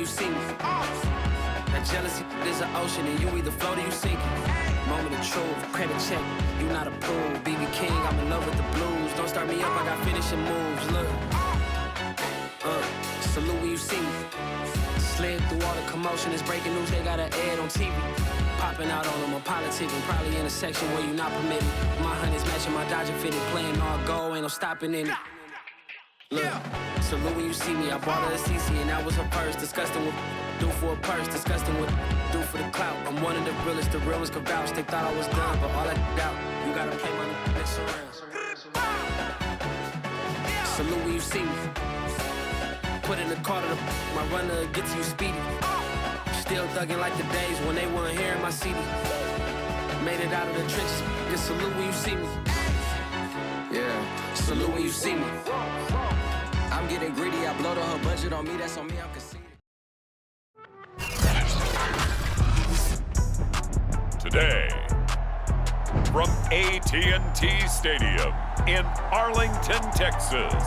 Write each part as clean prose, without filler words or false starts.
see me. That jealousy is an ocean, and you either float or you sink it. Moment of truth, credit check, you not approved. BB King, I'm in love with the blues. Don't start me up, I got finishing moves. Look, salute when you see me. Slid through all the commotion, it's breaking news, they got an ad on TV. Popping out on them, I'm politicking, probably in a section where you not permitted. My honey's matching my Dodger fitted, playing all gold, ain't no stopping in it. Look, salute when you see me, I bought her a CC and that was her first. Disgusting with do for a purse, disgusting with do for the clout. I'm one of the realest, the real ones could vouch. They thought I was done, but all I doubt, you gotta play my next around. Salute when you see me. Put in the car to my runner gets you speedy. Still thugging like the days when they weren't hearing my CD. Made it out of the trenches. Just salute when you see me. Yeah, salute when you see me. I'm getting greedy. I blowed on her budget on me. That's on me. I'm conceding. Today, from AT&T Stadium in Arlington, Texas,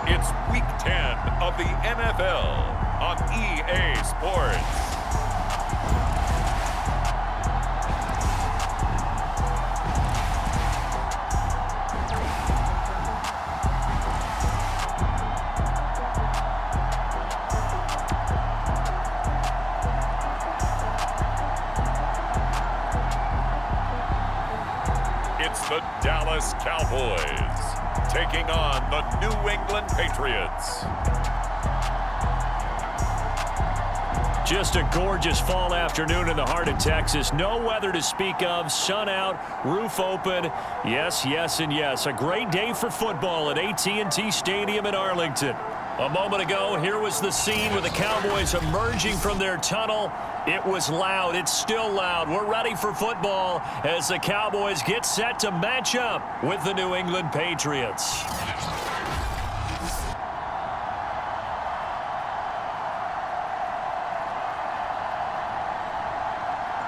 it's Week 10 of the NFL on EA Sports. It's the Dallas Cowboys taking on the New England Patriots. Just a gorgeous fall afternoon in the heart of Texas. No weather to speak of. Sun out, roof open. Yes, yes, and yes. A great day for football at AT&T Stadium in Arlington. A moment ago, here was the scene with the Cowboys emerging from their tunnel. It was loud. It's still loud. We're ready for football as the Cowboys get set to match up with the New England Patriots.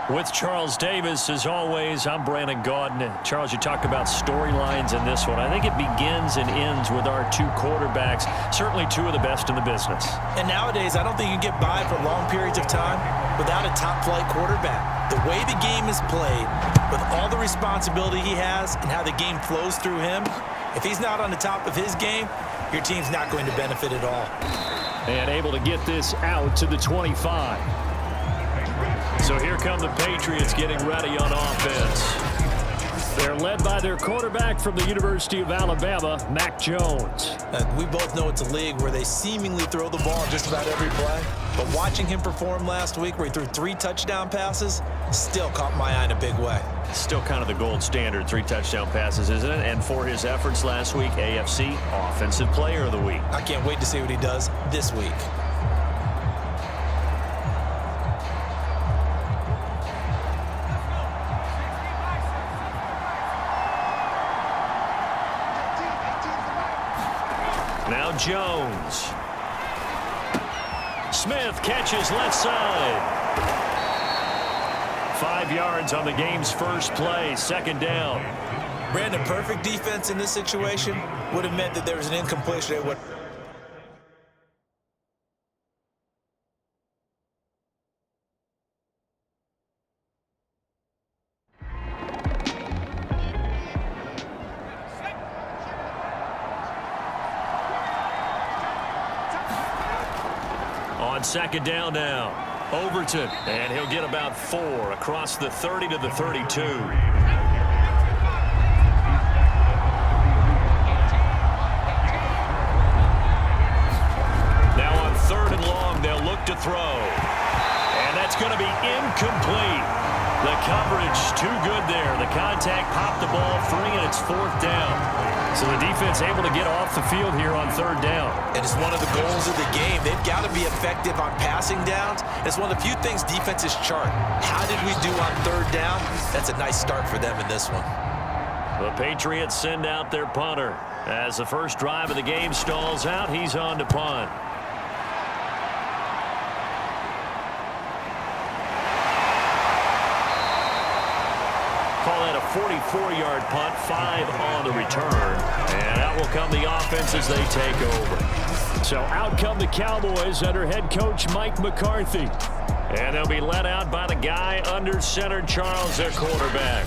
With Charles Davis, as always, I'm Brandon Gaudin. Charles, you talked about storylines in this one. I think it begins and ends with our two quarterbacks, certainly two of the best in the business. And nowadays, I don't think you get by for long periods of time without a top-flight quarterback. The way the game is played, with all the responsibility he has and how the game flows through him, if he's not on the top of his game, your team's not going to benefit at all. And able to get this out to the 25. So here come the Patriots getting ready on offense. They're led by their quarterback from the University of Alabama, Mac Jones. We both know it's a league where they seemingly throw the ball just about every play. But watching him perform last week where he threw 3 touchdown passes still caught my eye in a big way. Still kind of the gold standard, 3 touchdown passes, isn't it? And for his efforts last week, AFC Offensive Player of the Week. I can't wait to see what he does this week. Now Jones. Smith catches left side. 5 yards on the game's first play, second down. Brandon, perfect defense in this situation would have meant that there was an incompletion. On second down now, Overton, and he'll get about 4 across the 30 to the 32. Now on 3rd and long, they'll look to throw. And that's going to be incomplete. The coverage too good there. The contact popped the ball free, and it's 4th down. So the defense able to get off the field here on 3rd down. And it's one of the goals of the game. They've got to be effective on passing downs. It's one of the few things defenses chart. How did we do on 3rd down? That's a nice start for them in this one. The Patriots send out their punter. As the first drive of the game stalls out, he's on to punt. Call that a 44-yard punt, 5 on the return. And out will come the offense as they take over. So out come the Cowboys under head coach Mike McCarthy. And they'll be led out by the guy under center, Charles, their quarterback.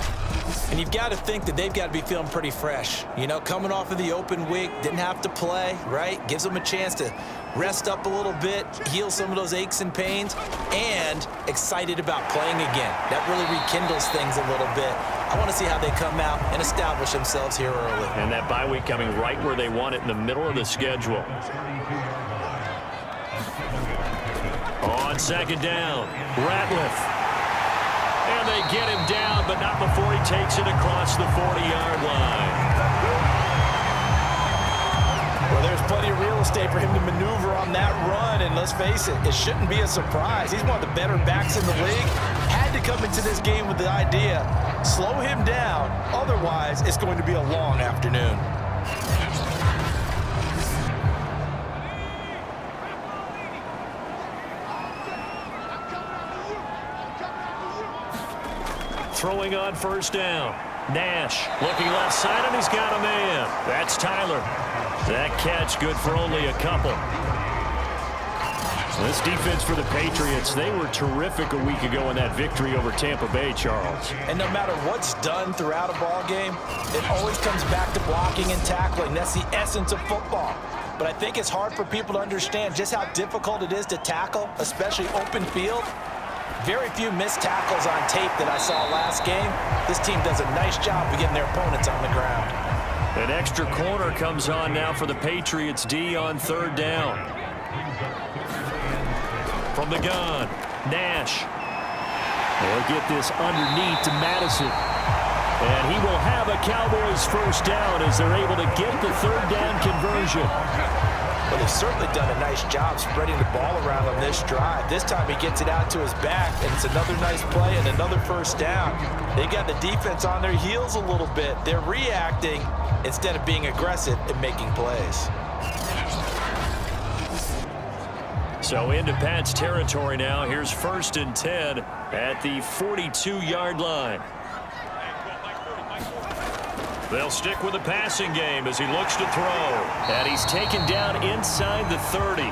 And you've got to think that they've got to be feeling pretty fresh. You know, coming off of the open week, didn't have to play, right? Gives them a chance to rest up a little bit, heal some of those aches and pains, and excited about playing again. That really rekindles things a little bit. I want to see how they come out and establish themselves here early. And that bye week coming right where they want it, in the middle of the schedule. On second down, Ratliff. And they get him down, but not before he takes it across the 40-yard line. Well, there's plenty of real estate for him to maneuver on that run, and let's face it, it shouldn't be a surprise. He's one of the better backs in the league. Had to come into this game with the idea, slow him down, otherwise it's going to be a long afternoon. Throwing on first down. Nash looking left side, and he's got a man. That's Tyler. That catch good for only a couple. This defense for the Patriots, they were terrific a week ago in that victory over Tampa Bay, Charles. And no matter what's done throughout a ball game, it always comes back to blocking and tackling. That's the essence of football. But I think it's hard for people to understand just how difficult it is to tackle, especially open field. Very few missed tackles on tape that I saw last game. This team does a nice job of getting their opponents on the ground. An extra corner comes on now for the Patriots D on third down. From the gun, Nash. They'll get this underneath to Madison. And he will have a Cowboys first down as they're able to get the third down conversion. Well, they've certainly done a nice job spreading the ball around on this drive. This time he gets it out to his back, and it's another nice play and another first down. They got the defense on their heels a little bit. They're reacting instead of being aggressive and making plays. So into Pat's territory now. Here's 1st and 10 at the 42-yard line. They'll stick with the passing game as he looks to throw. And he's taken down inside the 30.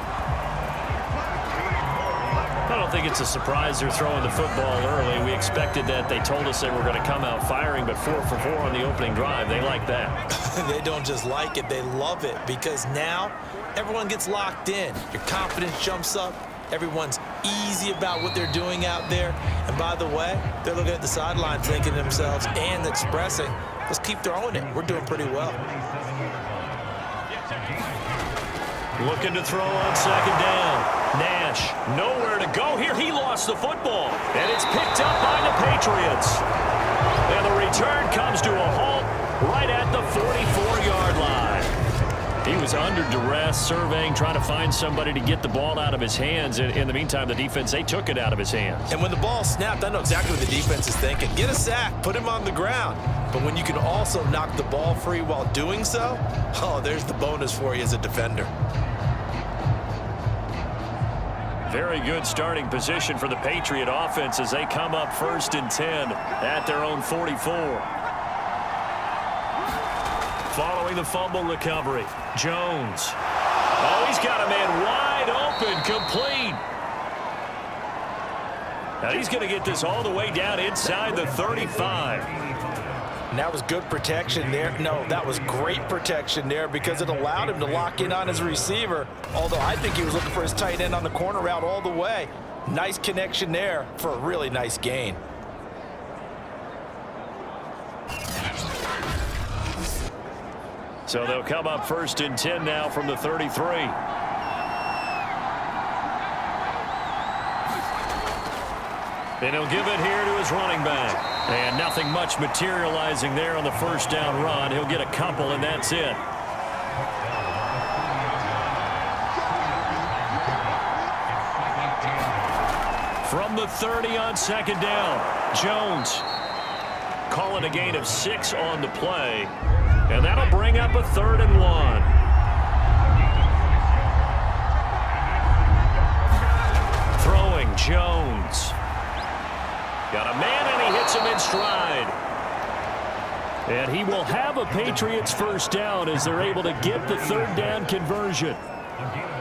I don't think it's a surprise they're throwing the football early. We expected that. They told us they were going to come out firing, but 4 for 4 on the opening drive. They like that. They don't just like it, they love it, because now everyone gets locked in. Your confidence jumps up. Everyone's easy about what they're doing out there. And by the way, they're looking at the sideline thinking to themselves and expressing, let's keep throwing it. We're doing pretty well. Looking to throw on second down. Nash, nowhere to go here. He lost the football. And it's picked up by the Patriots. And the return comes to a halt right at the 44-yard line. He was under duress, surveying, trying to find somebody to get the ball out of his hands. In the meantime, the defense, they took it out of his hands. And when the ball snapped, I know exactly what the defense is thinking. Get a sack, put him on the ground. But when you can also knock the ball free while doing so, oh, there's the bonus for you as a defender. Very good starting position for the Patriot offense as they come up 1st and 10 at their own 44. Following the fumble recovery, Jones. Oh, he's got a man wide open, complete. Now he's going to get this all the way down inside the 35. And that was good protection there. No, that was great protection there because it allowed him to lock in on his receiver, although I think he was looking for his tight end on the corner route all the way. Nice connection there for a really nice gain. So they'll come up 1st and 10 now from the 33. And he'll give it here to his running back. And nothing much materializing there on the first down run. He'll get a couple, and that's it. From the 30 on second down, Jones calling a gain of 6 on the play. And that'll bring up a 3rd and 1. Throwing, Jones. Got a man, and he hits him in stride. And he will have a Patriots first down as they're able to get the third down conversion.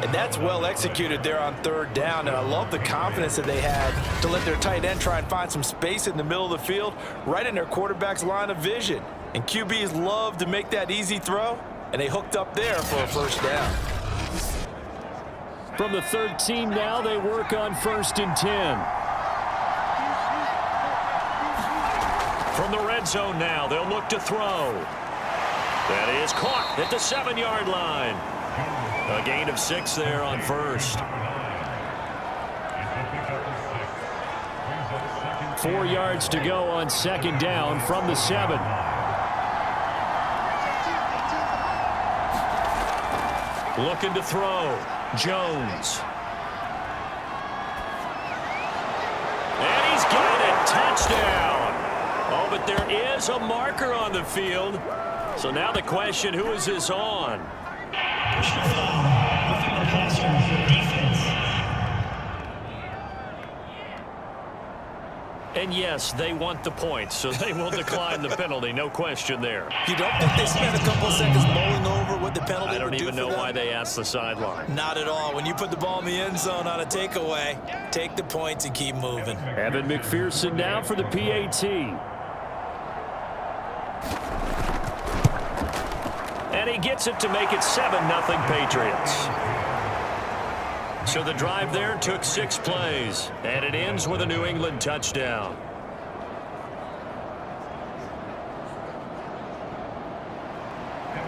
And that's well executed there on third down, and I love the confidence that they had to let their tight end try and find some space in the middle of the field, right in their quarterback's line of vision. And QBs love to make that easy throw, and they hooked up there for a first down. From the 13 now, they work on 1st and 10. From the red zone now, they'll look to throw. That is caught at the 7-yard line. A gain of 6 there on first. 4 yards to go on 2nd down from the 7. Looking to throw. Jones. And he's got it. Touchdown. Oh, but there is a marker on the field. So now the question, who is this on? And yes, they want the points, so they will decline the penalty. No question there. You don't think they spent a couple of seconds mulling over what the penalty I don't would do even for know them? why they asked the sideline. Not at all. When you put the ball in the end zone on a takeaway, take the points and keep moving. Evan McPherson now for the PAT. And he gets it to make it 7-0 Patriots. So the drive there took 6 plays, and it ends with a New England touchdown.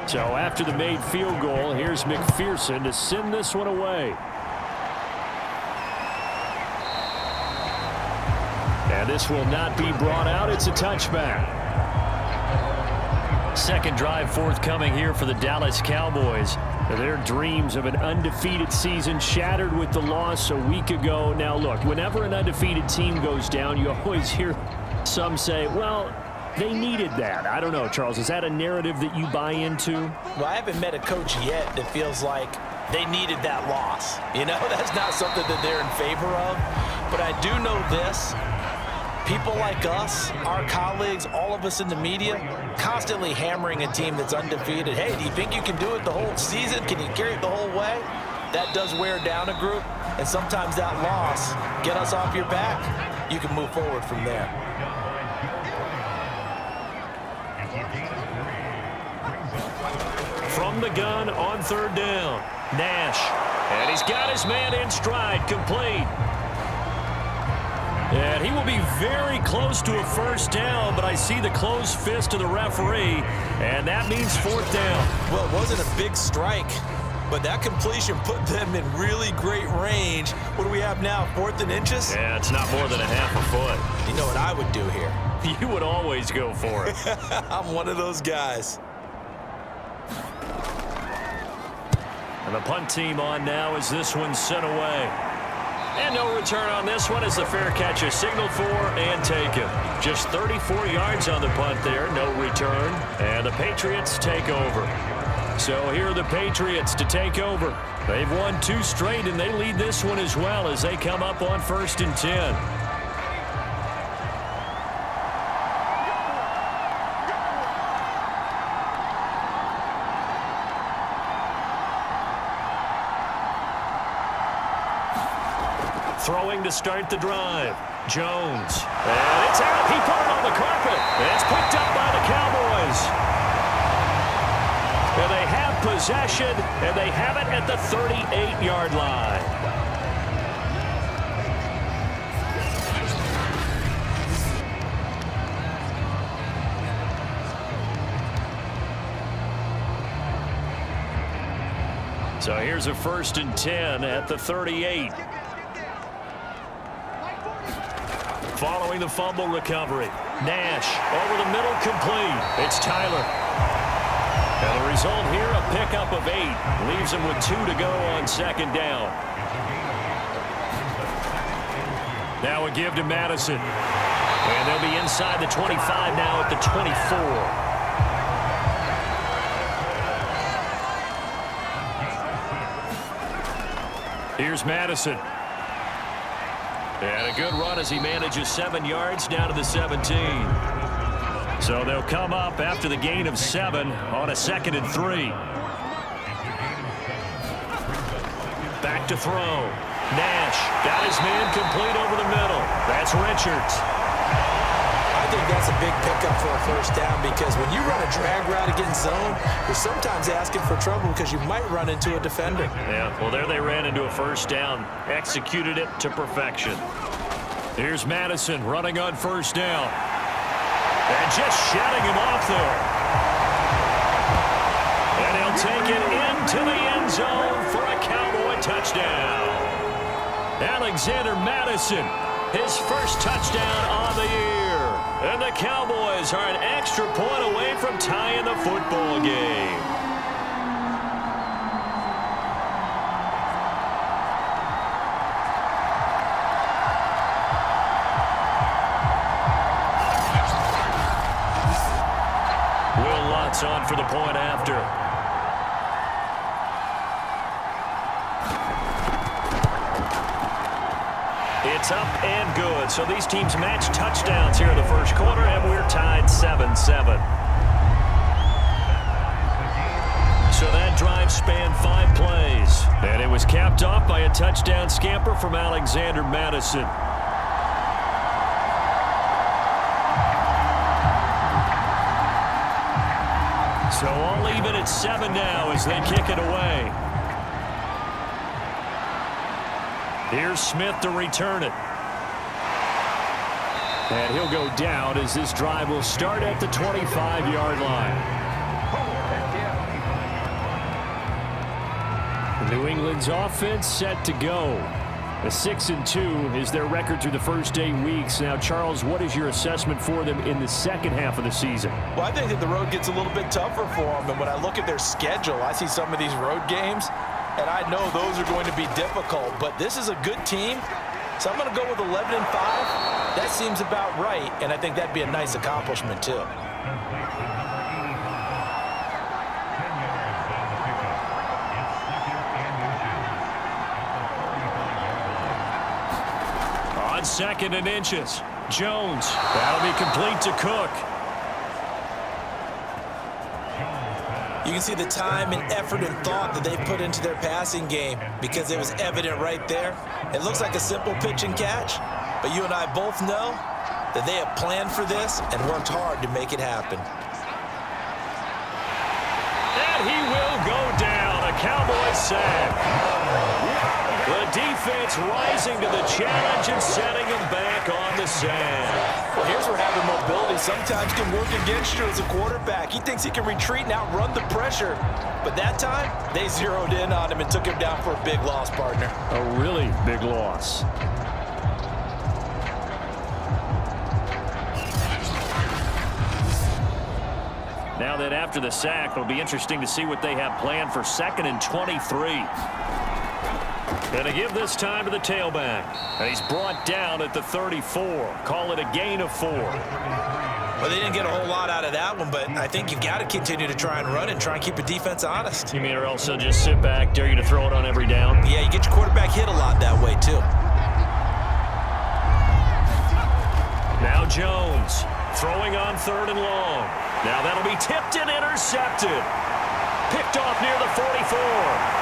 So after the made field goal, here's McPherson to send this one away. And this will not be brought out. It's a touchback. Second drive forthcoming here for the Dallas Cowboys. Their dreams of an undefeated season shattered with the loss a week ago. Now, look, whenever an undefeated team goes down, you always hear some say, well, they needed that. I don't know, Charles. Is that a narrative that you buy into? Well, I haven't met a coach yet that feels like they needed that loss. You know, that's not something that they're in favor of. But I do know this. People like us, our colleagues, all of us in the media, constantly hammering a team that's undefeated. Hey, do you think you can do it the whole season? Can you carry it the whole way? That does wear down a group, and sometimes that loss, get us off your back, you can move forward from there. From the gun on 3rd down, Nash. And he's got his man in stride, complete. And he will be very close to a first down, but I see the closed fist of the referee, and that means 4th down. Well, it wasn't a big strike, but that completion put them in really great range. What do we have now, 4th and inches? Yeah, it's not more than a half a foot. You know what I would do here? You would always go for it. I'm one of those guys. And the punt team on now as this one's sent away. And no return on this one as the fair catch is signaled for and taken. Just 34 yards on the punt there, no return. And the Patriots take over. So here are the Patriots to take over. They've won 2 straight, and they lead this one as well as they come up on 1st and 10. Throwing to start the drive. Jones. And it's out. He put it on the carpet. It's picked up by the Cowboys. And they have possession, and they have it at the 38-yard line. So here's a 1st and 10 at the 38. Following the fumble recovery. Nash over the middle, complete. It's Tyler. And the result here, a pickup of 8. Leaves him with 2 to go on 2nd down. Now a give to Madison. And they'll be inside the 25 now at the 24. Here's Madison. And a good run as he manages 7 yards down to the 17. So they'll come up after the gain of 7 on a 2nd and 3. Back to throw. Nash got his man complete over the middle. That's Richards. I think that's a big pickup for a first down because when you run a drag route against zone, you're sometimes asking for trouble because you might run into a defender. Yeah, well, there they ran into a first down. Executed it to perfection. Here's Madison running on first down. And just shutting him off there. And he'll take it into the end zone for a Cowboy touchdown. Alexander Madison, his first touchdown on the year. And the Cowboys are an extra point away from tying the football game. On for the point after. It's up and good. So these teams match touchdowns here in the first quarter, and we're tied 7-7. So that drive spanned 5 plays, and it was capped off by a touchdown scamper from Alexander Madison. So all even at 7 now as they kick it away. Here's Smith to return it. And he'll go down as this drive will start at the 25-yard line. New England's offense set to go. A 6-2 is their record through the first 8 weeks. Now, Charles, what is your assessment for them in the second half of the season? Well, I think that the road gets a little bit tougher for them. And when I look at their schedule, I see some of these road games, and I know those are going to be difficult. But this is a good team, so I'm going to go with 11-5. That seems about right, and I think that'd be a nice accomplishment, too. On 2nd and inches, Jones. That'll be complete to Cook. You can see the time and effort and thought that they've put into their passing game because it was evident right there. It looks like a simple pitch and catch, but you and I both know that they have planned for this and worked hard to make it happen. And he will go down. A Cowboy sack. The defense rising to the challenge and setting him back on the sand. Well, here's where having mobility sometimes can work against you as a quarterback. He thinks he can retreat and outrun the pressure. But that time, they zeroed in on him and took him down for a big loss, partner. A really big loss. Now that after the sack, it'll be interesting to see what they have planned for 2nd and 23. Going to give this time to the tailback. And he's brought down at the 34. Call it a gain of 4. Well, they didn't get a whole lot out of that one, but I think you've got to continue to try and run and try and keep the defense honest. You mean or else they'll just sit back, dare you to throw it on every down? Yeah, you get your quarterback hit a lot that way, too. Now Jones throwing on 3rd and long. Now that'll be tipped and intercepted. Picked off near the 44.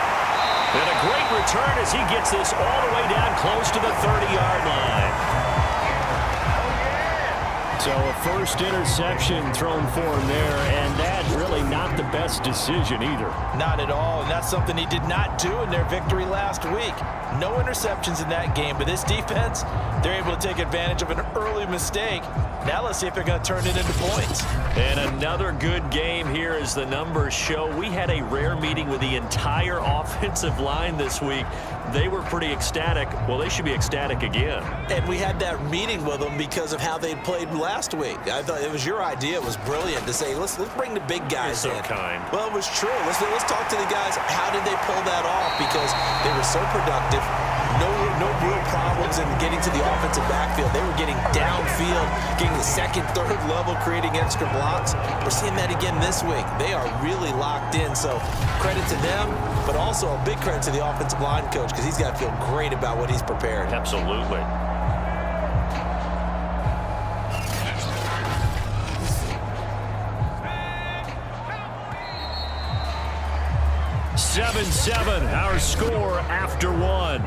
And a great return as he gets this all the way down close to the 30-yard line. So a first interception thrown for him there, and that's really not the best decision either. Not at all, and that's something he did not do in their victory last week. No interceptions in that game, but this defense, they're able to take advantage of an early mistake. Now let's see if they're going to turn it into points. And another good game here as the numbers show. We had a rare meeting with the entire offensive line this week. They were pretty ecstatic. Well, they should be ecstatic again. And we had that meeting with them because of how they played last week. I thought it was your idea. It was brilliant to say, let's bring the big guys You're so in. kind. Well, it was true. Let's talk to the guys. How did they pull that off? Because they were so productive. No real problems in getting to the offensive backfield. They were getting downfield, getting the 2nd, 3rd level, creating extra blocks. We're seeing that again this week. They are really locked in. So credit to them, but also a big credit to the offensive line coach because he's got to feel great about what he's prepared. Absolutely. 7-7, our score after one.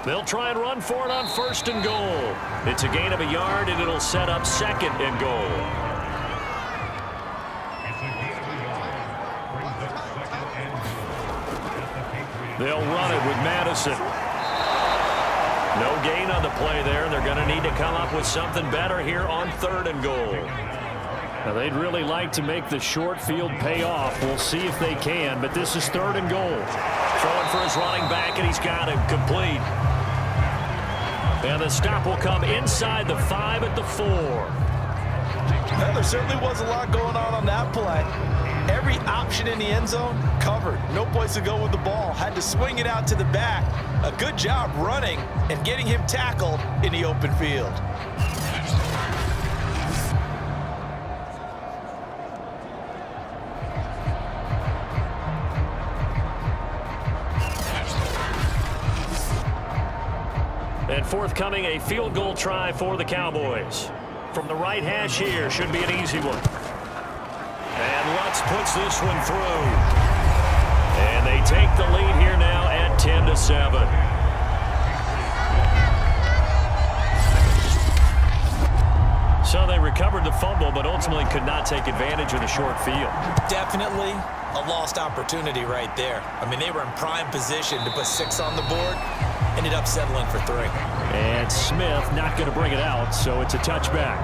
They'll try and run for it on 1st and goal. It's a gain of a yard, and it'll set up 2nd and goal. They'll run it with Madison. No gain on the play there, and they're going to need to come up with something better here on 3rd and goal. Now, they'd really like to make the short field pay off. We'll see if they can, but this is 3rd and goal. Throwing for his running back, and he's got it complete. And the stop will come inside the 5 at the 4. Well, there certainly was a lot going on that play. Every option in the end zone covered. No place to go with the ball. Had to swing it out to the back. A good job running and getting him tackled in the open field. And forthcoming, a field goal try for the Cowboys. From the right hash here, should be an easy one. And Lutz puts this one through. And they take the lead here now at 10-7. So they recovered the fumble, but ultimately could not take advantage of the short field. Definitely a lost opportunity right there. I mean, they were in prime position to put 6 on the board. Ended up settling for 3. And Smith not going to bring it out, so it's a touchback.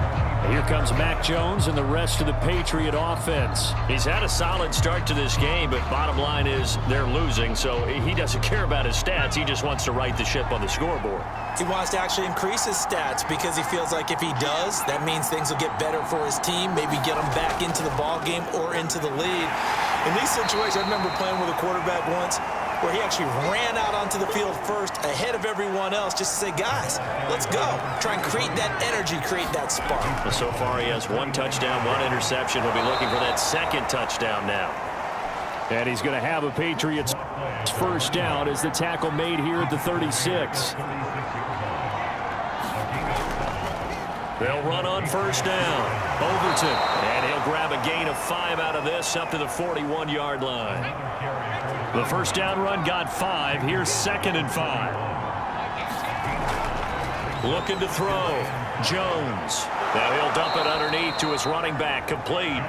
Here comes Mac Jones and the rest of the Patriot offense. He's had a solid start to this game, but bottom line is they're losing, so he doesn't care about his stats. He just wants to right the ship on the scoreboard. He wants to actually increase his stats because he feels like if he does, that means things will get better for his team, maybe get him back into the ball game or into the lead. In these situations, I remember playing with a quarterback once where he actually ran out onto the field first ahead of everyone else just to say, guys, let's go. Try and create that energy, create that spark. Well, so far he has 1 touchdown, 1 interception. He'll be looking for that 2nd touchdown now. And he's going to have a Patriots first down as the tackle made here at the 36. They'll run on 1st down. Overton, and he'll grab a gain of 5 out of this up to the 41-yard line. The first down run got 5. Here's 2nd and 5. Looking to throw. Jones. Now he'll dump it underneath to his running back. Complete.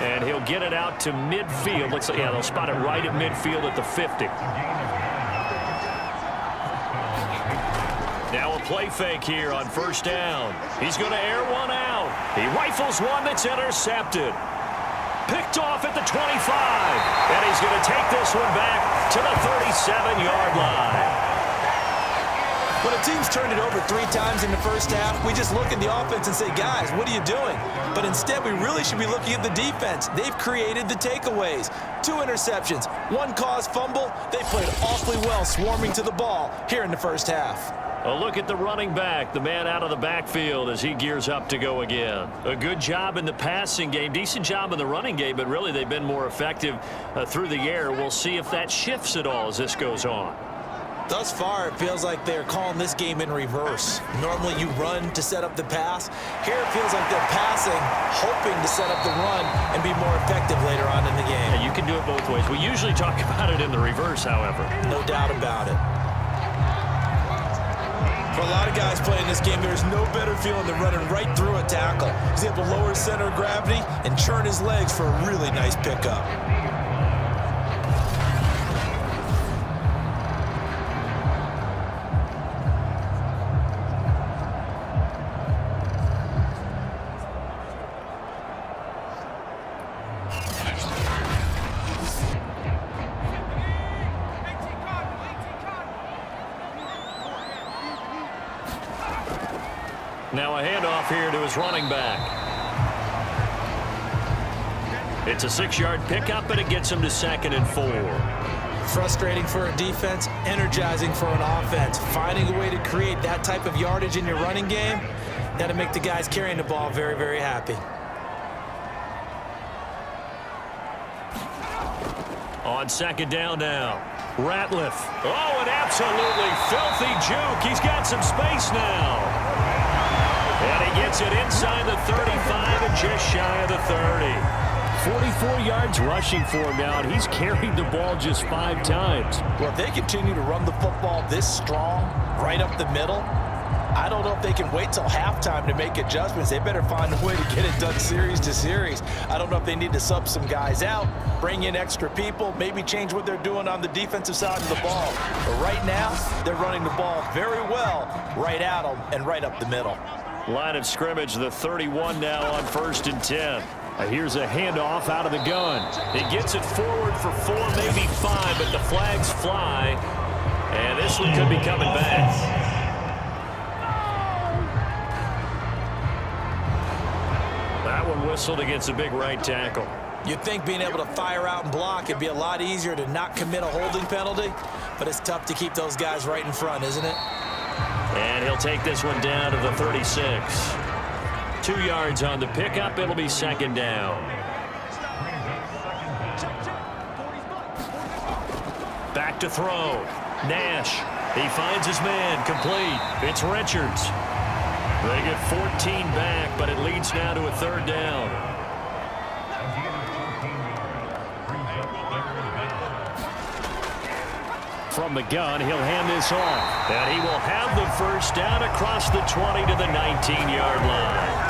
And he'll get it out to midfield. Looks like, yeah, they'll spot it right at midfield at the 50. Now a play fake here on 1st down. He's going to air one out. He rifles one that's intercepted. Picked off at the 25. And he's going to take this one back to the 37-yard line. When a team's turned it over 3 times in the first half, we just look at the offense and say, guys, what are you doing? But instead, we really should be looking at the defense. They've created the takeaways. 2 interceptions, 1 caused fumble. They played awfully well swarming to the ball here in the first half. A look at the running back, the man out of the backfield as he gears up to go again. A good job in the passing game, decent job in the running game, but really they've been more effective through the air. We'll see if that shifts at all as this goes on. Thus far, it feels like they're calling this game in reverse. Normally you run to set up the pass. Here it feels like they're passing, hoping to set up the run and be more effective later on in the game. Yeah, you can do it both ways. We usually talk about it in the reverse, however. No doubt about it. For a lot of guys playing this game, there's no better feeling than running right through a tackle. He's able to lower his center of gravity and churn his legs for a really nice pickup. Now a handoff here to his running back. It's a 6-yard pickup, and it gets him to 2nd and 4. Frustrating for a defense, energizing for an offense. Finding a way to create that type of yardage in your running game, that'll make the guys carrying the ball very, very happy. On 2nd down now. Ratliff. Oh, an absolutely filthy juke. He's got some space now. And he gets it inside the 35 and just shy of the 30. 44 yards rushing for him now, and he's carried the ball just 5 times. Well, if they continue to run the football this strong, right up the middle, I don't know if they can wait till halftime to make adjustments. They better find a way to get it done series to series. I don't know if they need to sub some guys out, bring in extra people, maybe change what they're doing on the defensive side of the ball. But right now, they're running the ball very well right at them and right up the middle. Line of scrimmage, the 31 now on 1st and 10. Here's a handoff out of the gun. He gets it forward for 4, maybe 5, but the flags fly. And this one could be coming back. That one whistled against a big right tackle. You'd think being able to fire out and block it'd be a lot easier to not commit a holding penalty, but it's tough to keep those guys right in front, isn't it? And he'll take this one down to the 36. 2 yards on the pickup. It'll be 2nd down. Back to throw. Nash. He finds his man. Complete. It's Richards. They get 14 back, but it leads now to a 3rd down. From the gun, he'll hand this off. And he will have the 1st down across the 20 to the 19-yard line.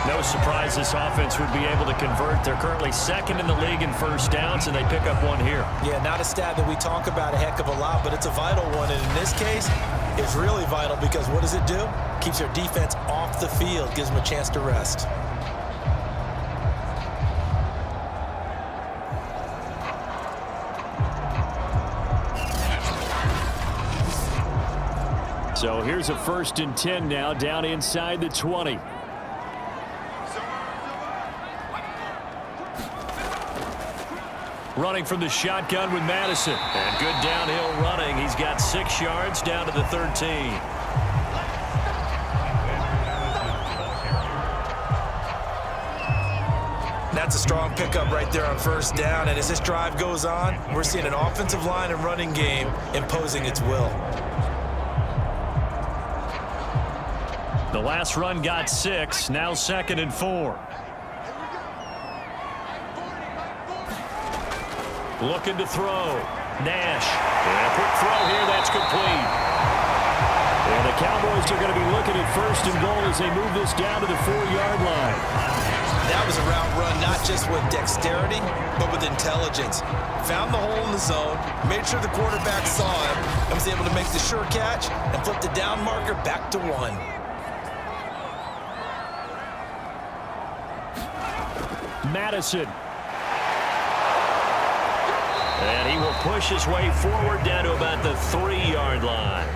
No surprise this offense would be able to convert. They're currently 2nd in the league in 1st downs, and they pick up 1 here. Yeah, not a stat that we talk about a heck of a lot, but it's a vital one. And in this case, it's really vital because what does it do? Keeps their defense off the field, gives them a chance to rest. So here's a 1st and 10 now, down inside the 20. Running from the shotgun with Madison. And good downhill running. He's got 6 yards down to the 13. That's a strong pickup right there on 1st down. And as this drive goes on, we're seeing an offensive line and running game imposing its will. The last run got 6. Now 2nd and 4. Looking to throw. Nash. And a quick throw here. That's complete. And the Cowboys are going to be looking at 1st and goal as they move this down to the 4-yard line. That was a route run not just with dexterity, but with intelligence. Found the hole in the zone, made sure the quarterback saw him, and was able to make the sure catch and flip the down marker back to 1. Madison. And he will push his way forward down to about the 3-yard line.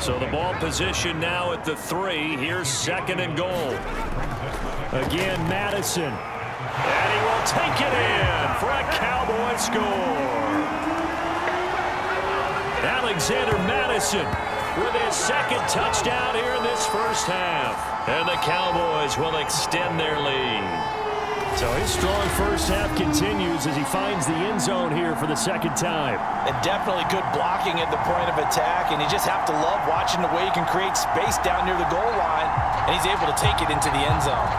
So the ball position now at the 3. Here's 2nd and goal. Again, Madison. And he will take it in for a Cowboy score. Alexander Madison with his 2nd touchdown here in this 1st half. And the Cowboys will extend their lead. So his strong 1st half continues as he finds the end zone here for the 2nd time. And definitely good blocking at the point of attack, and you just have to love watching the way he can create space down near the goal line, and he's able to take it into the end zone.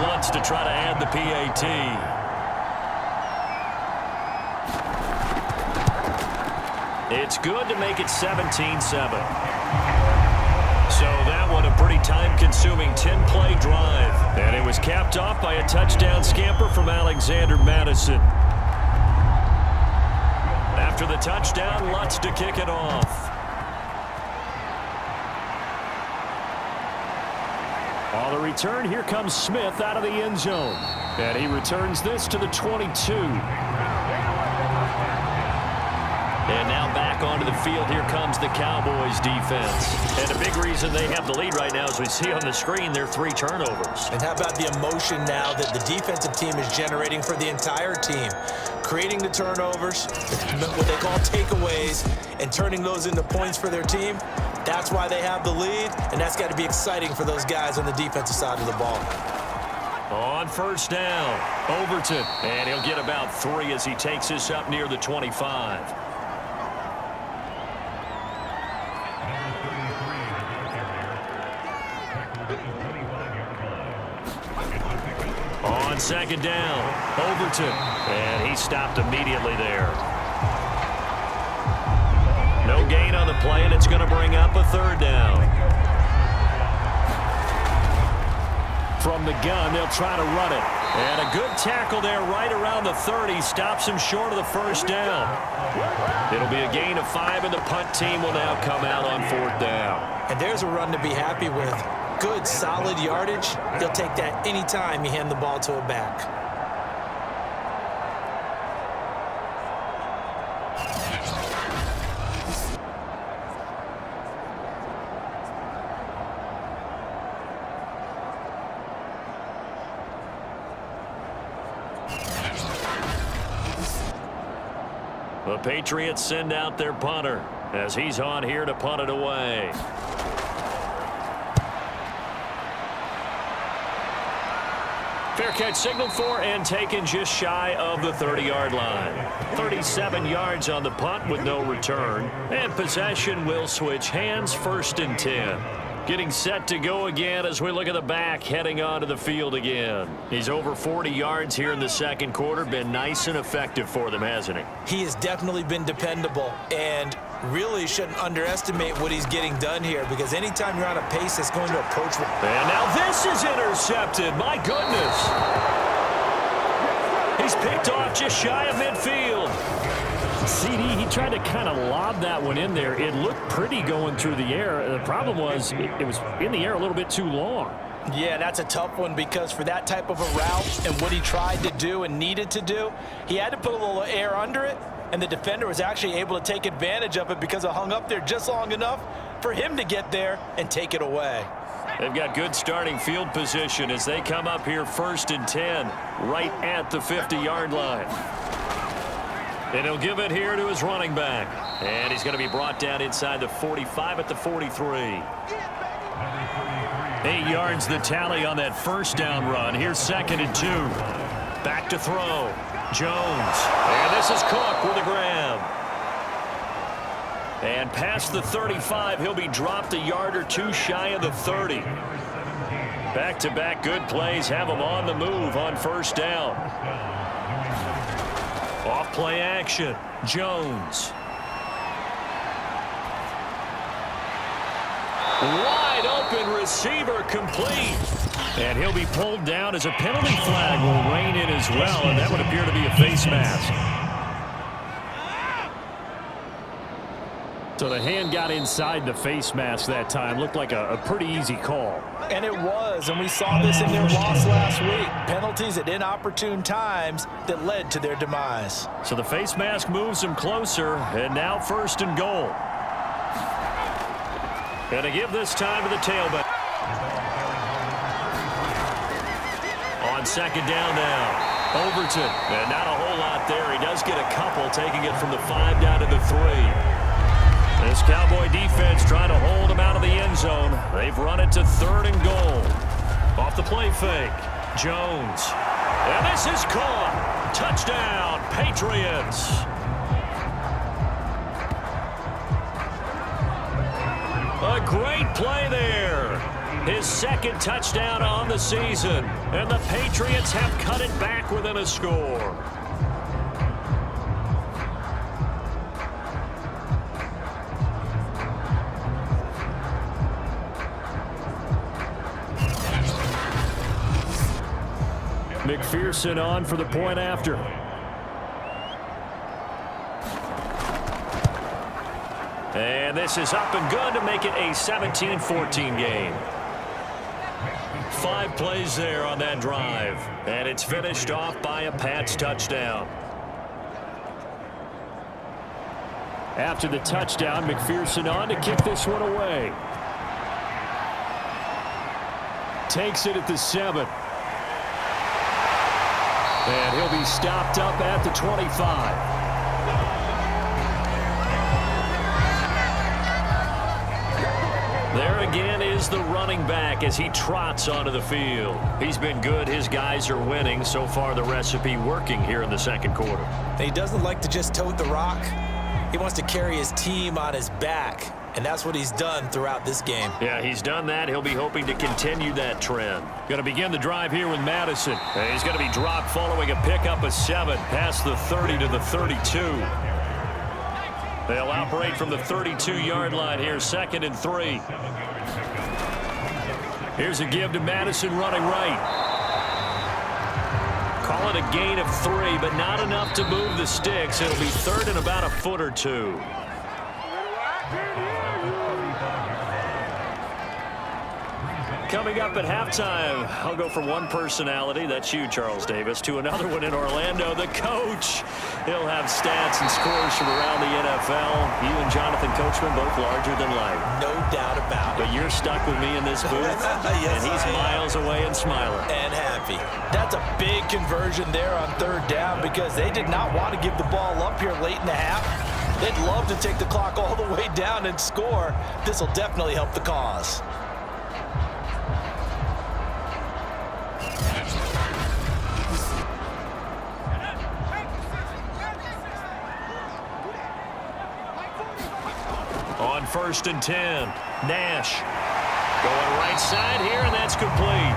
Wants to try to add the PAT. It's good to make it 17-7. So that one a pretty time-consuming 10-play drive. And it was capped off by a touchdown scamper from Alexander Madison. After the touchdown, Lutz to kick it off. On the return, here comes Smith out of the end zone. And he returns this to the 22. And now back onto the field, here comes the Cowboys defense. And a big reason they have the lead right now, as we see on the screen, their 3 turnovers. And how about the emotion now that the defensive team is generating for the entire team? Creating the turnovers, what they call takeaways, and turning those into points for their team. That's why they have the lead, and that's got to be exciting for those guys on the defensive side of the ball. On first down, Overton, and he'll get about 3 as he takes this up near the 25. On second down, Overton, and he stopped immediately there. No gain on the play, and it's going to bring up a third down. From the gun, they'll try to run it. And a good tackle there right around the 30. Stops him short of the first down. It'll be a gain of 5, and the punt team will now come out on 4th down. And there's a run to be happy with. Good, solid yardage. He'll take that anytime you hand the ball to a back. The Patriots send out their punter as he's on here to punt it away. Fair catch signaled for and taken just shy of the 30-yard line. 37 yards on the punt with no return. And possession will switch hands, 1st and 10. Getting set to go again as we look at the back heading onto the field again. He's over 40 yards here in the second quarter. Been nice and effective for them, hasn't he? He has definitely been dependable and really shouldn't underestimate what he's getting done here because anytime you're on a pace that's going to approach. And now this is intercepted. My goodness. He's picked off just shy of midfield. CD, he tried to kind of lob that one in there. It looked pretty going through the air. The problem was it was in the air a little bit too long. Yeah, that's a tough one because for that type of a route and what he tried to do and needed to do, he had to put a little air under it, and the defender was actually able to take advantage of it because it hung up there just long enough for him to get there and take it away. They've got good starting field position as they come up here 1st and 10 right at the 50-yard line. And he'll give it here to his running back. And he's going to be brought down inside the 45 at the 43. 8 yards the tally on that first down run. Here's 2nd and 2. Back to throw. Jones. And this is Cook with a grab. And past the 35, he'll be dropped a yard or 2 shy of the 30. Back-to-back good plays have him on the move on first down. Off play action. Jones. Wide open receiver complete. And he'll be pulled down as a penalty flag will rein in as well. And that would appear to be a face mask. So the hand got inside the face mask that time. Looked like a pretty easy call. And it was, and we saw this in their loss last week. Penalties at inopportune times that led to their demise. So the face mask moves them closer, and now 1st and goal. Gonna give this time to the tailback. On 2nd down now, Overton. And not a whole lot there. He does get a couple, taking it from the 5 down to the 3. This Cowboy defense trying to hold him out of the end zone. They've run it to 3rd and goal. Off the play fake. Jones. And this is caught. Touchdown, Patriots. A great play there. His 2nd touchdown on the season. And the Patriots have cut it back within a score. McPherson on for the point after. And this is up and good to make it a 17-14 game. 5 plays there on that drive. And it's finished off by a Pats touchdown. After the touchdown, McPherson on to kick this one away. Takes it at the 7. And he'll be stopped up at the 25. There again is the running back as he trots onto the field. He's been good. His guys are winning. So far, the recipe working here in the second quarter. He doesn't like to just tote the rock. He wants to carry his team on his back, and that's what he's done throughout this game. Yeah, he's done that. He'll be hoping to continue that trend. Going to begin the drive here with Madison. And he's going to be dropped following a pickup of 7 past the 30 to the 32. They'll operate from the 32-yard line here, 2nd and 3. Here's a give to Madison running right. Call it a gain of 3, but not enough to move the sticks. It'll be 3rd and about a foot or 2. Coming up at halftime, I'll go from one personality, that's you, Charles Davis, to another one in Orlando, the coach. He'll have stats and scores from around the NFL. You and Jonathan Coachman both larger than life. No doubt about it. But you're stuck with me in this booth, yes, and he's miles away and smiling. And happy. That's a big conversion there on 3rd down because they did not want to give the ball up here late in the half. They'd love to take the clock all the way down and score. This will definitely help the cause. On 1st and 10, Nash going right side here, and that's complete.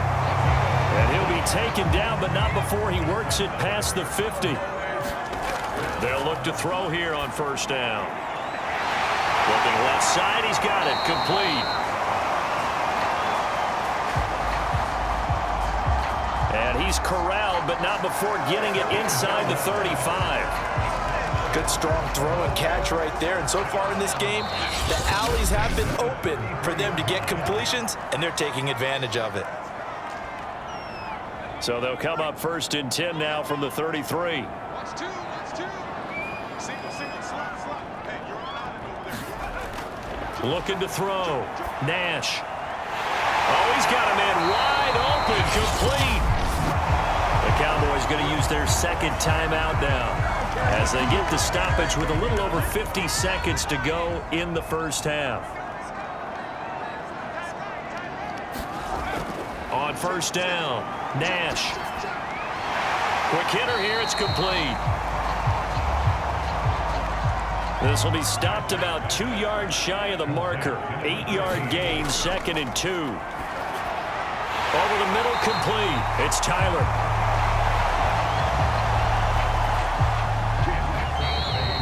And he'll be taken down, but not before he works it past the 50. They'll look to throw here on 1st down. Looking left side, he's got it, complete. And he's corralled, but not before getting it inside the 35. Good strong throw and catch right there. And so far in this game, the alleys have been open for them to get completions, and they're taking advantage of it. So they'll come up 1st and 10 now from the 33. Looking to throw. Nash. Oh, he's got him in wide open, complete. The Cowboys going to use their 2nd timeout now, as they get the stoppage with a little over 50 seconds to go in the 1st half. On 1st down, Nash. Quick hitter here, it's complete. This will be stopped about 2 yards shy of the marker. 8-yard gain, 2nd and 2. Over the middle, complete. It's Tyler.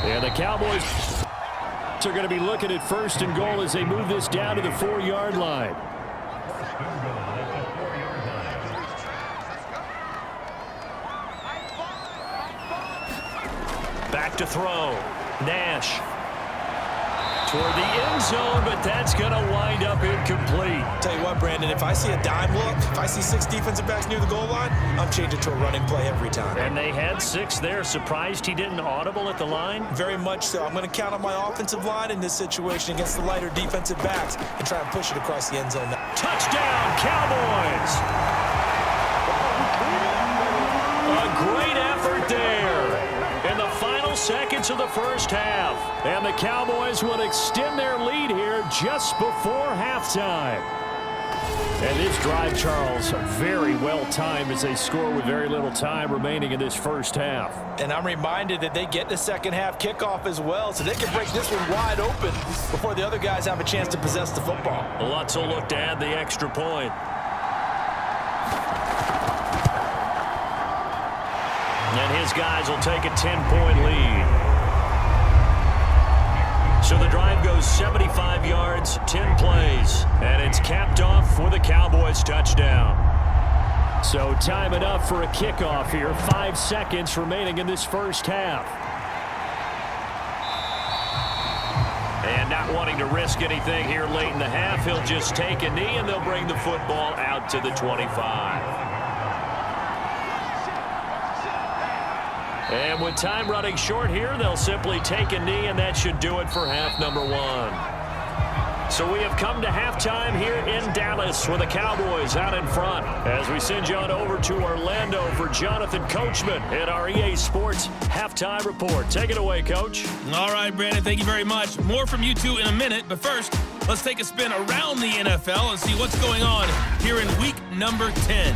And the Cowboys are going to be looking at 1st and goal as they move this down to the 4-yard line. Back to throw. Nash. Toward the end zone, but that's going to wind up incomplete. Tell you what, Brandon, if I see a dime look, if I see 6 defensive backs near the goal line, I'm changing to a running play every time. And they had 6 there. Surprised he didn't audible at the line? Very much so. I'm going to count on my offensive line in this situation against the lighter defensive backs and try and push it across the end zone. Touchdown, Cowboys! A great effort there in the final seconds of the 1st half. And the Cowboys will extend their lead here just before halftime. And this drive, Charles, very well timed as they score with very little time remaining in this 1st half. And I'm reminded that they get the 2nd half kickoff as well, so they can break this one wide open before the other guys have a chance to possess the football. Lutz will look to add the extra point. And his guys will take a 10-point lead. So the drive goes 75 yards, 10 plays, and it's capped off with a Cowboys touchdown. So time enough for a kickoff here. 5 seconds remaining in this 1st half. And not wanting to risk anything here late in the half, he'll just take a knee, and they'll bring the football out to the 25. And with time running short here, they'll simply take a knee, and that should do it for half number 1. So we have come to halftime here in Dallas with the Cowboys out in front as we send you on over to Orlando for Jonathan Coachman at our EA Sports Halftime Report. Take it away, Coach. All right, Brandon, thank you very much. More from you two in a minute, but first, let's take a spin around the NFL and see what's going on here in week number 10.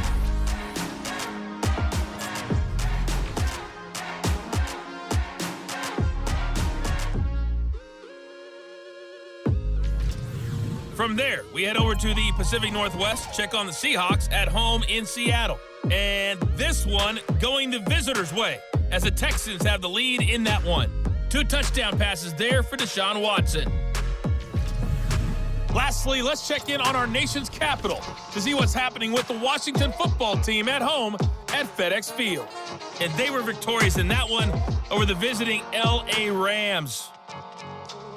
From there, we head over to the Pacific Northwest, check on the Seahawks at home in Seattle. And this one going the visitors' way, as the Texans have the lead in that one. 2 touchdown passes there for Deshaun Watson. Lastly, let's check in on our nation's capital to see what's happening with the Washington football team at home at FedEx Field. And they were victorious in that one over the visiting LA Rams.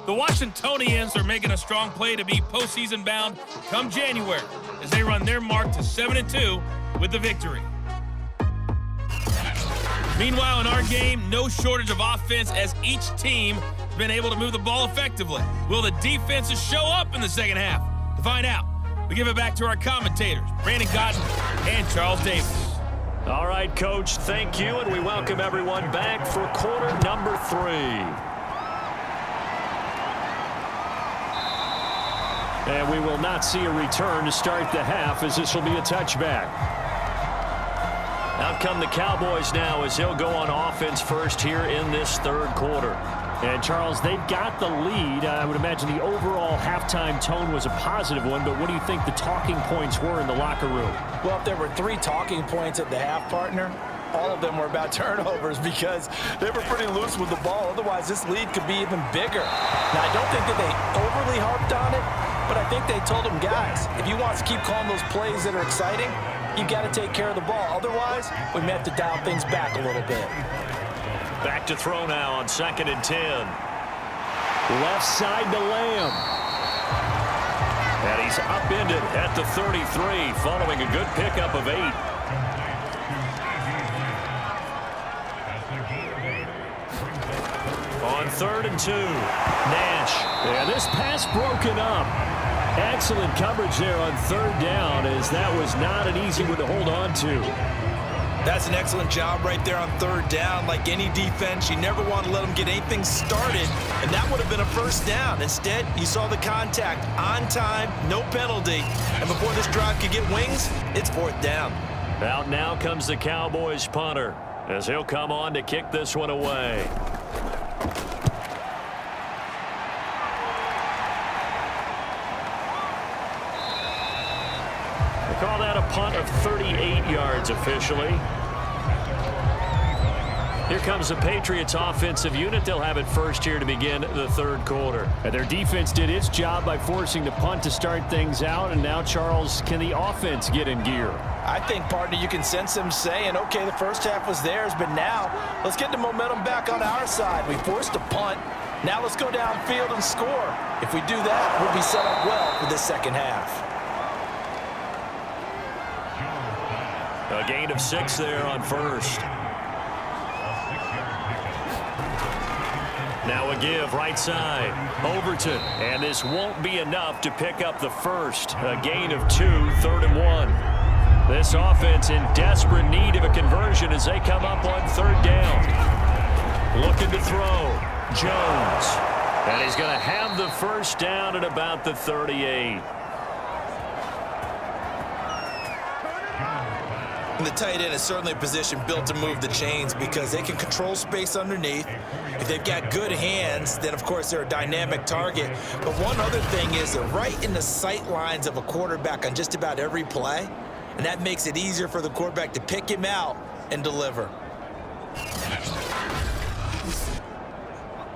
The Washingtonians are making a strong play to be postseason bound come January as they run their mark to 7-2 with the victory. Meanwhile, in our game, no shortage of offense as each team has been able to move the ball effectively. Will the defenses show up in the second half? To find out, we give it back to our commentators, Brandon Cotton and Charles Davis. All right, Coach, thank you, and we welcome everyone back for quarter number 3. And we will not see a return to start the half, as this will be a touchback. Out come the Cowboys now as he'll go on offense first here in this third quarter. And, Charles, they've got the lead. I would imagine the overall halftime tone was a positive one, but what do you think the talking points were in the locker room? Well, if there were 3 talking points at the half, partner, all of them were about turnovers because they were pretty loose with the ball. Otherwise, this lead could be even bigger. Now, I don't think that they overly harped on it, but I think they told them, guys, if you want us to keep calling those plays that are exciting, you got to take care of the ball. Otherwise, we may have to dial things back a little bit. Back to throw now on 2nd and 10. Left side to Lamb. And he's upended at the 33 following a good pickup of 8. On 3rd and 2, Nash. And this pass broken up. Excellent coverage there on 3rd down, as that was not an easy one to hold on to. That's an excellent job right there on 3rd down. Like any defense, you never want to let them get anything started, and that would have been a first down. Instead, you saw the contact on time, no penalty, and before this drive could get wings, it's 4th down. Out now comes the Cowboys punter, as he'll come on to kick this one away. Call that a punt of 38 yards officially. Here comes the Patriots offensive unit. They'll have it first here to begin the third quarter. And their defense did its job by forcing the punt to start things out. And now, Charles, can the offense get in gear? I think, partner, you can sense them saying, okay, the first half was theirs, but now let's get the momentum back on our side. We forced a punt. Now let's go downfield and score. If we do that, we'll be set up well for the second half. A gain of 6 there on 1st. Now a give right side. Overton. And this won't be enough to pick up the first. A gain of 2, 3rd and 1. This offense in desperate need of a conversion as they come up on 3rd down. Looking to throw. Jones. And he's going to have the first down at about the 38. The tight end is certainly a position built to move the chains because they can control space underneath. If they've got good hands, then of course they're a dynamic target. But one other thing is they're right in the sight lines of a quarterback on just about every play, and that makes it easier for the quarterback to pick him out and deliver.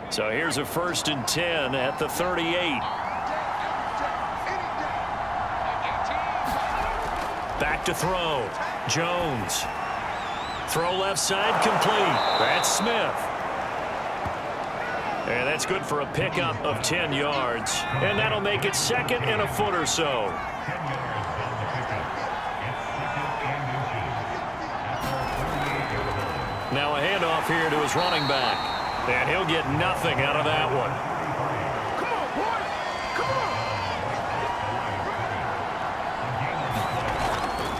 So here's a 1st and 10 at the 38. Back to throw. Jones. Throw left side complete. That's Smith. And that's good for a pickup of 10 yards. And that'll make it 2nd and a foot or so. Now a handoff here to his running back. And he'll get nothing out of that one.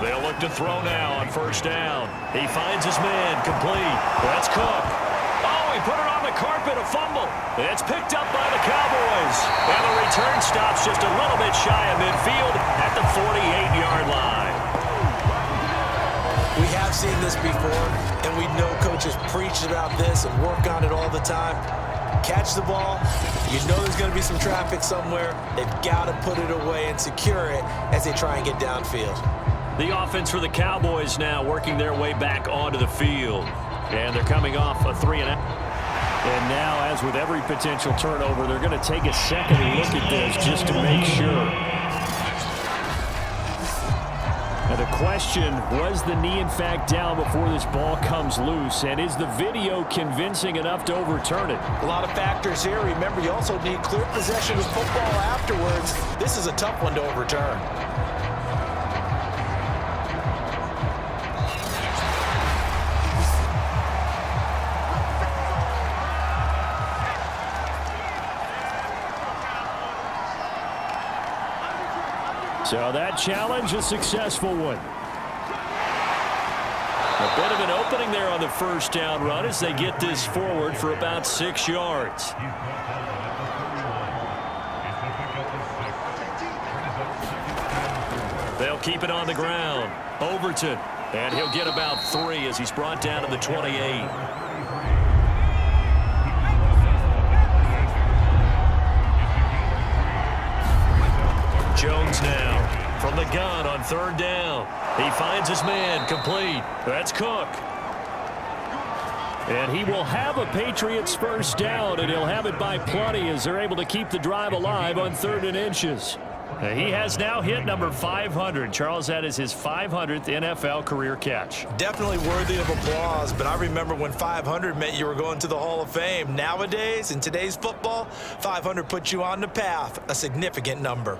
They'll look to throw now on 1st down. He finds his man complete. That's Cook. Oh, he put it on the carpet, a fumble. It's picked up by the Cowboys. And the return stops just a little bit shy of midfield at the 48-yard line. We have seen this before, and we know coaches preach about this and work on it all the time. Catch the ball. You know there's going to be some traffic somewhere. They've got to put it away and secure it as they try and get downfield. The offense for the Cowboys now working their way back onto the field. And they're coming off a 3-and-out. And now, as with every potential turnover, they're going to take a second look at this just to make sure. Now the question, was the knee in fact down before this ball comes loose? And is the video convincing enough to overturn it? A lot of factors here. Remember, you also need clear possession of football afterwards. This is a tough one to overturn. So that challenge, a successful one. A bit of an opening there on the first down run as they get this forward for about 6 yards. They'll keep it on the ground. Overton, and he'll get about 3 as he's brought down to the 28. Jones now from the gun on 3rd down. He finds his man, complete. That's Cook. And he will have a Patriots first down, and he'll have it by plenty as they're able to keep the drive alive on 3rd and inches. He has now hit number 500. Charles, that is his 500th NFL career catch. Definitely worthy of applause, but I remember when 500 meant you were going to the Hall of Fame. Nowadays, in today's football, 500 puts you on the path, a significant number.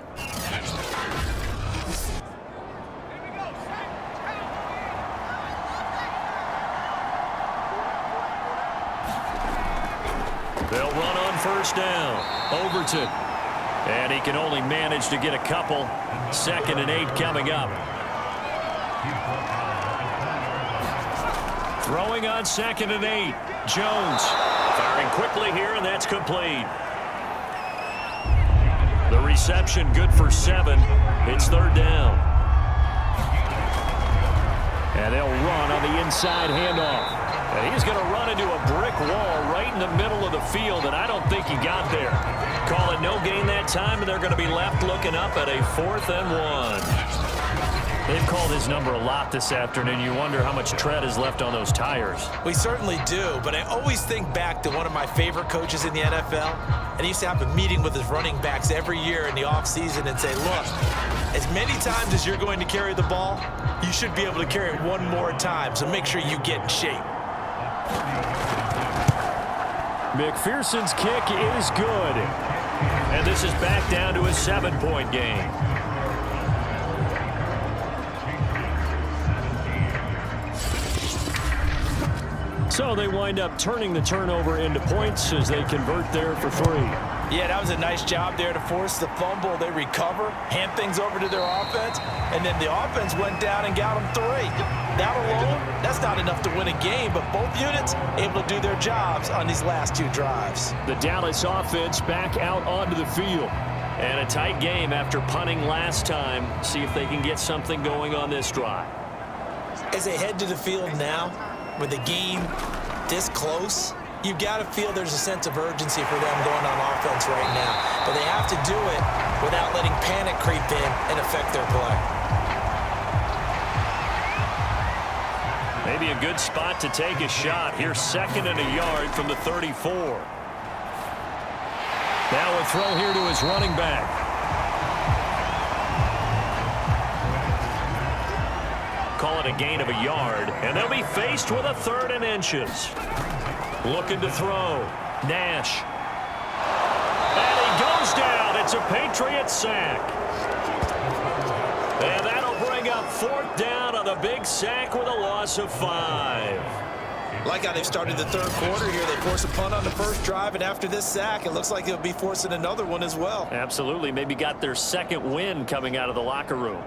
They'll run on 1st down. Overton. And he can only manage to get a couple. 2nd and 8 coming up. Throwing on 2nd and 8. Jones firing quickly here, and that's complete. The reception good for 7. It's 3rd down. And they'll run on the inside handoff. And he's going to run into a brick wall right in the middle of the field, and I don't think he got there. Call it no gain that time, and they're going to be left looking up at a 4th and 1. They've called his number a lot this afternoon. You wonder how much tread is left on those tires. We certainly do, but I always think back to one of my favorite coaches in the NFL, and he used to have a meeting with his running backs every year in the offseason and say, look, as many times as you're going to carry the ball, you should be able to carry it one more time, so make sure you get in shape. McPherson's kick is good. And this is back down to a 7-point game. So they wind up turning the turnover into points as they convert there for 3. Yeah, that was a nice job there to force the fumble. They recover, hand things over to their offense, and then the offense went down and got them 3. That alone, that's not enough to win a game, but both units able to do their jobs on these last 2 drives. The Dallas offense back out onto the field. And a tight game after punting last time. See if they can get something going on this drive. As they head to the field now, with the game this close, you've got to feel there's a sense of urgency for them going on offense right now. But they have to do it without letting panic creep in and affect their play. Maybe a good spot to take a shot. Here's 2nd and a yard from the 34. Now a throw here to his running back. Call it a gain of a yard, and they'll be faced with a 3rd and inches. Looking to throw. Nash. And he goes down. It's a Patriot sack. And that'll bring up 4th down on the big sack with a loss of 5. Like how they've started the 3rd quarter here. They force a punt on the first drive, and after this sack, it looks like they'll be forcing another one as well. Absolutely. Maybe got their 2nd win coming out of the locker room.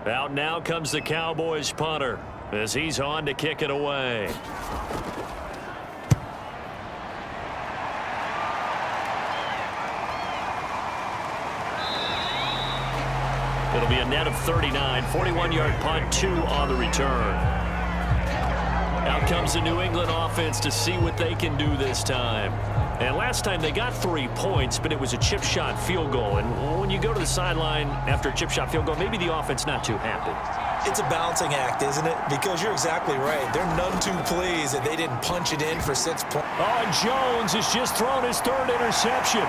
Out now comes the Cowboys punter as he's on to kick it away. It'll be a net of 39, 41-yard punt, 2 on the return. Out comes the New England offense to see what they can do this time. And last time they got 3 points, but it was a chip shot field goal. And when you go to the sideline after a chip shot field goal, maybe the offense not too happy. It's a balancing act, isn't it? Because you're exactly right. They're none too pleased that they didn't punch it in for 6 points. Oh, and Jones has just thrown his 3rd interception.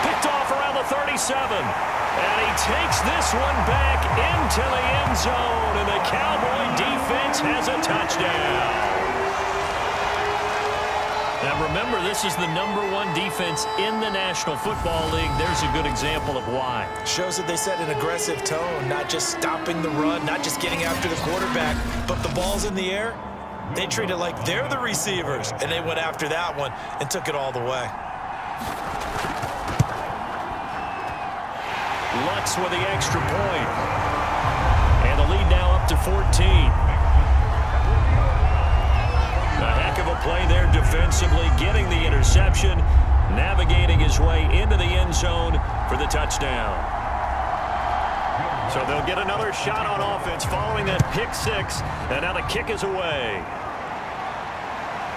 Picked off around the 37. And he takes this one back into the end zone, and the Cowboy defense has a touchdown. Now remember, this is the #1 defense in the National Football League. There's a good example of why. Shows that they set an aggressive tone, not just stopping the run, not just getting after the quarterback, but the ball's in the air. They treat it like they're the receivers, and they went after that one and took it all the way. Lutz with the extra point. And the lead now up to 14. A heck of a play there defensively, getting the interception, navigating his way into the end zone for the touchdown. So they'll get another shot on offense following that pick 6, and now the kick is away.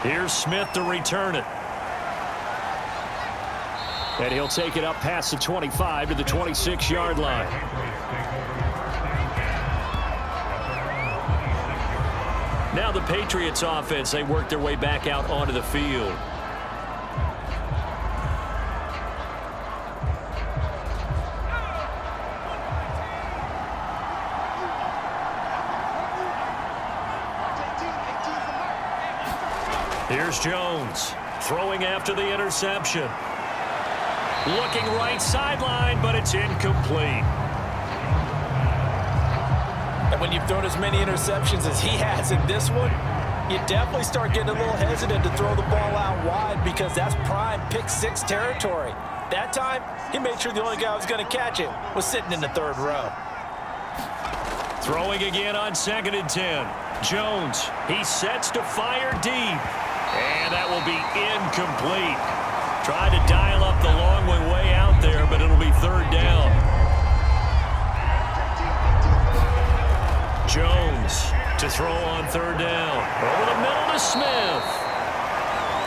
Here's Smith to return it. And he'll take it up past the 25 to the 26-yard line. Now the Patriots offense, they work their way back out onto the field. Here's Jones throwing after the interception. Looking right sideline, but it's incomplete. And when you've thrown as many interceptions as he has in this one, you definitely start getting a little hesitant to throw the ball out wide because that's prime pick 6 territory. That time, he made sure the only guy who was going to catch it was sitting in the 3rd row. Throwing again on 2nd and 10. Jones, he sets to fire deep. And that will be incomplete. Tried to dial up the long way out there, but it'll be 3rd down. Jones to throw on 3rd down. Over the middle to Smith.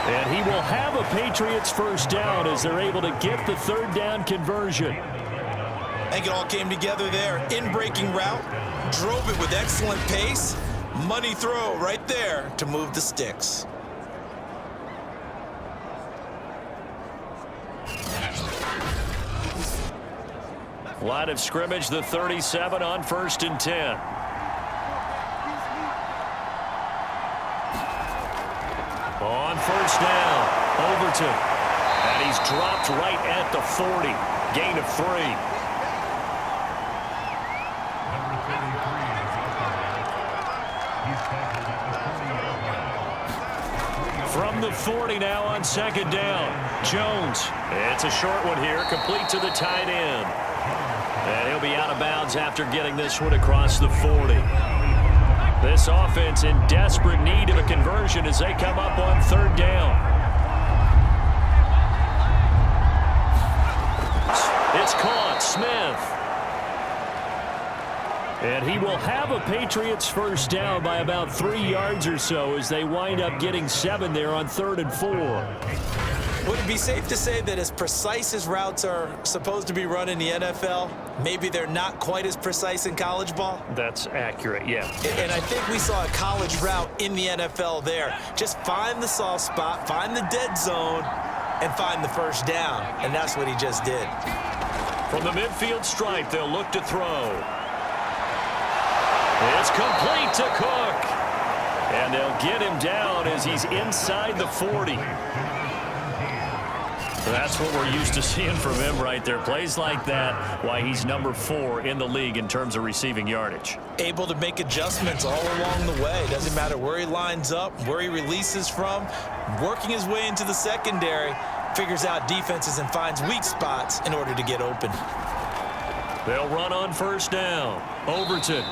And he will have a Patriots 1st down as they're able to get the 3rd down conversion. I think it all came together there. In-breaking route, drove it with excellent pace. Money throw right there to move the sticks. Line of scrimmage, the 37 on 1st and 10. On 1st down, Overton. And he's dropped right at the 40. Gain of 3. From the 40 now on 2nd down. Jones. It's a short one here, complete to the tight end. And he'll be out of bounds after getting this one across the 40. This offense in desperate need of a conversion as they come up on 3rd down. It's caught. Smith. And he will have a Patriots 1st down by about 3 yards or so as they wind up getting 7 there on 3rd and 4. Would it be safe to say that as precise as routes are supposed to be run in the NFL, maybe they're not quite as precise in college ball? That's accurate, yeah. And I think we saw a college route in the NFL there. Just find the soft spot, find the dead zone, and find the 1st down. And that's what he just did. From the midfield stripe, they'll look to throw. It's complete to Cook. And they'll get him down as he's inside the 40. That's what we're used to seeing from him right there. Plays like that, why he's number 4 in the league in terms of receiving yardage. Able to make adjustments all along the way. Doesn't matter where he lines up, where he releases from. Working his way into the secondary, figures out defenses and finds weak spots in order to get open. They'll run on first down. Overton.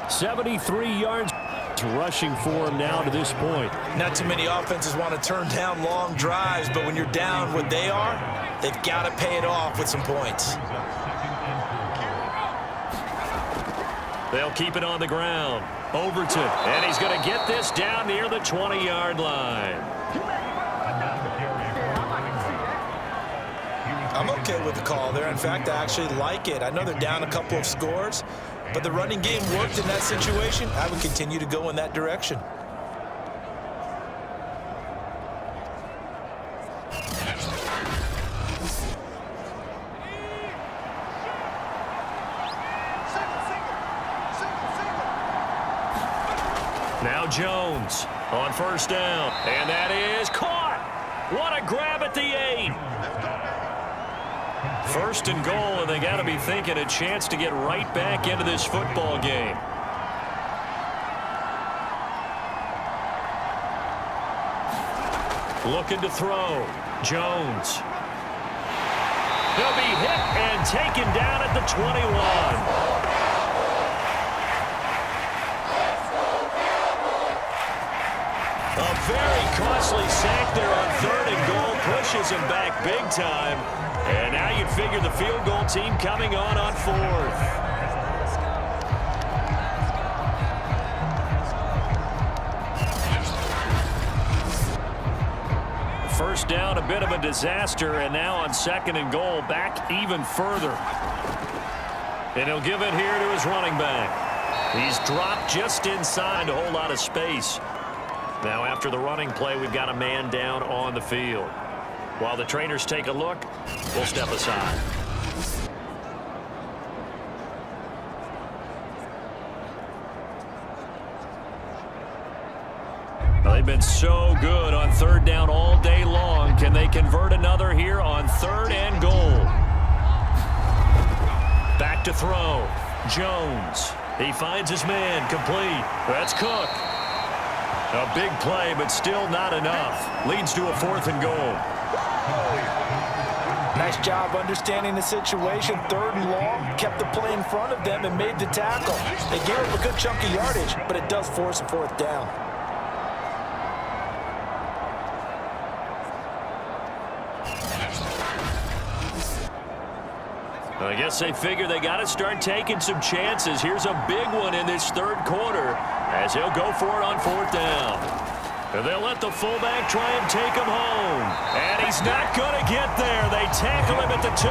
73 yards rushing for him now to this point. Not too many offenses want to turn down long drives, but when you're down what they are, they've got to pay it off with some points. They'll keep it on the ground. Overton, and he's going to get this down near the 20-yard line. I'm okay with the call there. In fact, I actually like it. I know they're down a couple of scores, but the running game worked in that situation. I would continue to go in that direction. Now Jones on first down, and that is caught. What a grab at the 8. First and goal, and they got to be thinking a chance to get right back into this football game. Looking to throw. Jones. He'll be hit and taken down at the 21. A very costly sack there on third and goal. Pushes him back big time. And now you'd figure the field goal team coming on fourth. First down, a bit of a disaster, and now on second and goal, back even further. And he'll give it here to his running back. He's dropped just inside a whole lot of space. Now after the running play, we've got a man down on the field. While the trainers take a look, we'll step aside. They've been so good on third down all day long. Can they convert another here on third and goal? Back to throw. Jones. He finds his man. Complete. That's Cook. A big play, but still not enough. Leads to a fourth and goal. Nice job understanding the situation. Third and long, kept the play in front of them and made the tackle. They gave up a good chunk of yardage, but it does force a fourth down. I guess they figure they got to start taking some chances. Here's a big one in this third quarter as he'll go for it on fourth down. And they'll let the fullback try and take him home. And he's not going to get there. They tackle him at the 2.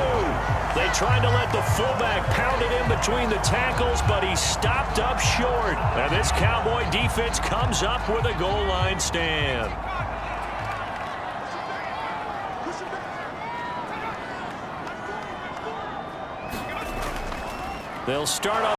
They tried to let the fullback pound it in between the tackles, but he stopped up short. And this Cowboy defense comes up with a goal line stand. They'll start up.